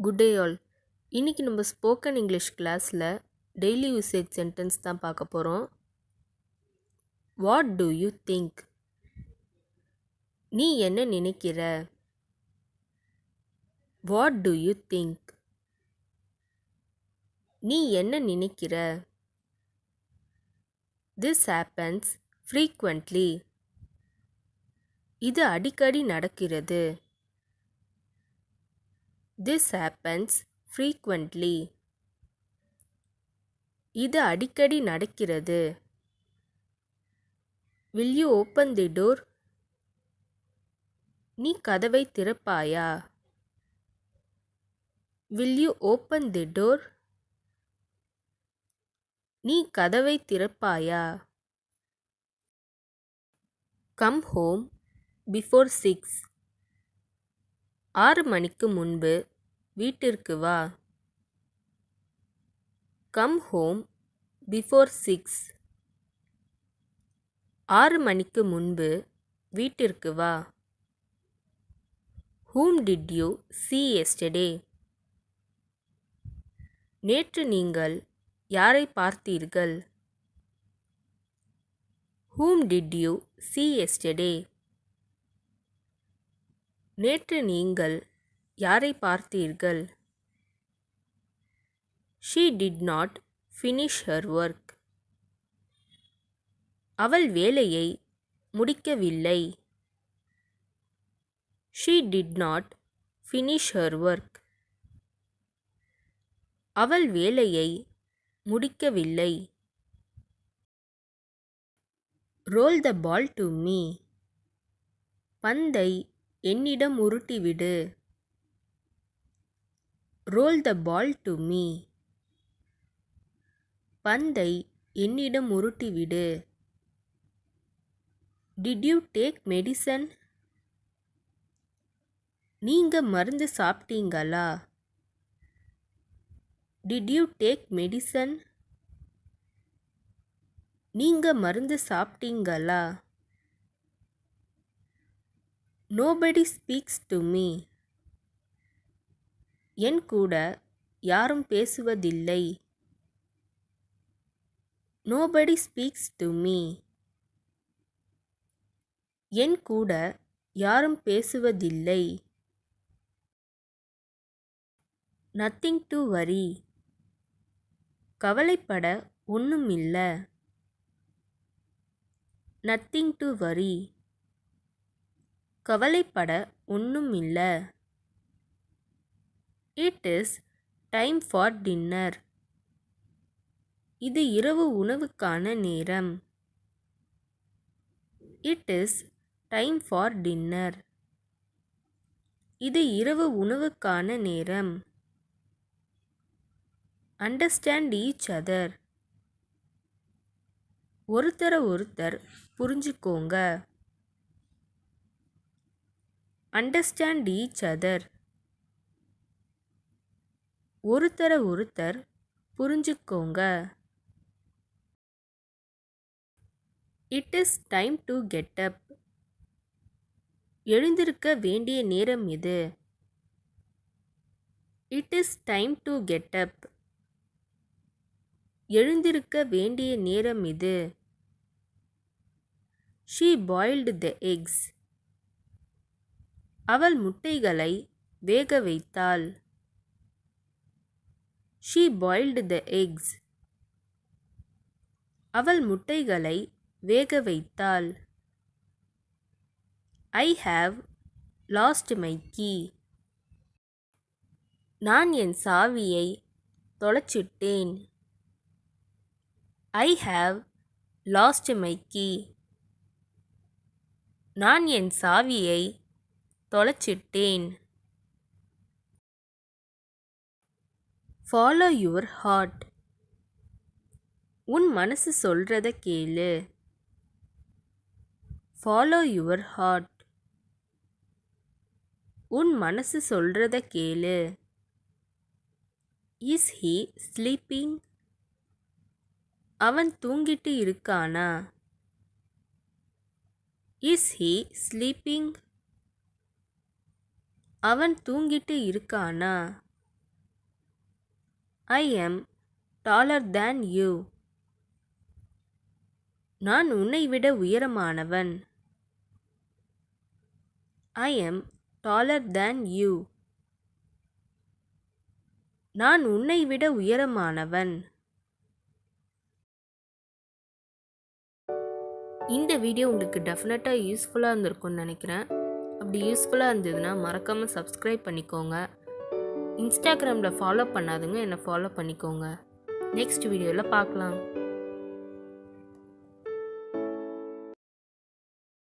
Good day all. இன்னைக்கு நம்ம spoken English கிளாஸில் டெய்லி யூசேஜ் சென்டென்ஸ் தான் பார்க்க போகிறோம். What do you think? நீ என்ன நினைக்கிற? What do you think? நீ என்ன நினைக்கிற? This happens frequently. இது அடிக்கடி நடக்கிறது. This happens frequently. இது அடிக்கடி நடக்கிறது. Will you open the door? நீ கதவை திறப்பாயா? Will you open the door? நீ கதவை திறப்பாயா? Come home before 6. 6 மணிக்கு முன்பு வீட்டிற்கு வா. Come home before 6. 6 மணிக்கு முன்பு வீட்டிற்கு வா. Whom did you see yesterday? நேற்று நீங்கள் யாரை பார்த்தீர்கள்? Whom did you see yesterday? நேற்று நீங்கள் யாரை பார்த்தீர்கள்? She did not finish her work. அவள் வேலையை முடிக்கவில்லை. She did not finish her work. அவள் வேலையை முடிக்கவில்லை. Roll the ball to me. பந்தை என்னிடம் உருட்டிவிடு. Roll the ball to me. பந்தை என்னிடம் உருட்டிவிடு. Did you take medicine? நீங்க மருந்து சாப்பிட்டீங்களா? Did you take medicine? நீங்க மருந்து சாப்பிட்டீங்களா? Nobody speaks to me. என் கூட யாரும் பேசுவதில்லை. Nobody speaks to me. என் கூட யாரும் பேசுவதில்லை. Nothing to worry. கவலைப்பட ஒண்ணுமில்ல. Nothing to worry. கவலைப்பட ஒண்ணுமில்ல. It is time for dinner. இது இரவு உணவுக்கான நேரம். It is time for dinner. இது இரவு உணவுக்கான நேரம். Understand each other. ஒருத்தர் புரிஞ்சுக்கோங்க. Understand each other. ஒருத்தர் புரிஞ்சுக்கோங்க. It is time to get up. எழுந்திருக்க வேண்டிய நேரம் இது. It is time to get up. எழுந்திருக்க வேண்டிய நேரம் இது. She boiled the eggs. அவள் முட்டைகளை வேக வைத்தாள். She boiled the eggs. அவள் முட்டைகளை வேக வைத்தாள். I have lost my key. நான் என் சாவியை தொலைச்சிட்டேன். I have lost my key. நான் என் சாவியை தொலைச்சிட்டேன். Follow your heart. உன் மனசு சொல்றத கேளு. Follow your heart. உன் மனசு சொல்றத கேளு. Is he sleeping? அவன் தூங்கிட்டு இருக்கானா? Is he sleeping? அவன் தூங்கிட்டு இருக்கானா? I am taller than you. நான் உன்னை விட உயரமானவன். I am taller than you. நான் உன்னை விட உயரமானவன். இந்த வீடியோ உங்களுக்கு டெஃபினட்டாக யூஸ்ஃபுல்லாக இருந்திருக்கும்னு நினைக்கிறேன். அப்படி யூஸ்ஃபுல்லாக இருந்ததுன்னா மறக்காமல் சப்ஸ்கிரைப் பண்ணிக்கோங்க. இன்ஸ்டாகிராமில் ஃபாலோ பண்ணாதுங்க என்னை ஃபாலோ பண்ணிக்கோங்க. நெக்ஸ்ட் வீடியோவில் பார்க்கலாம்.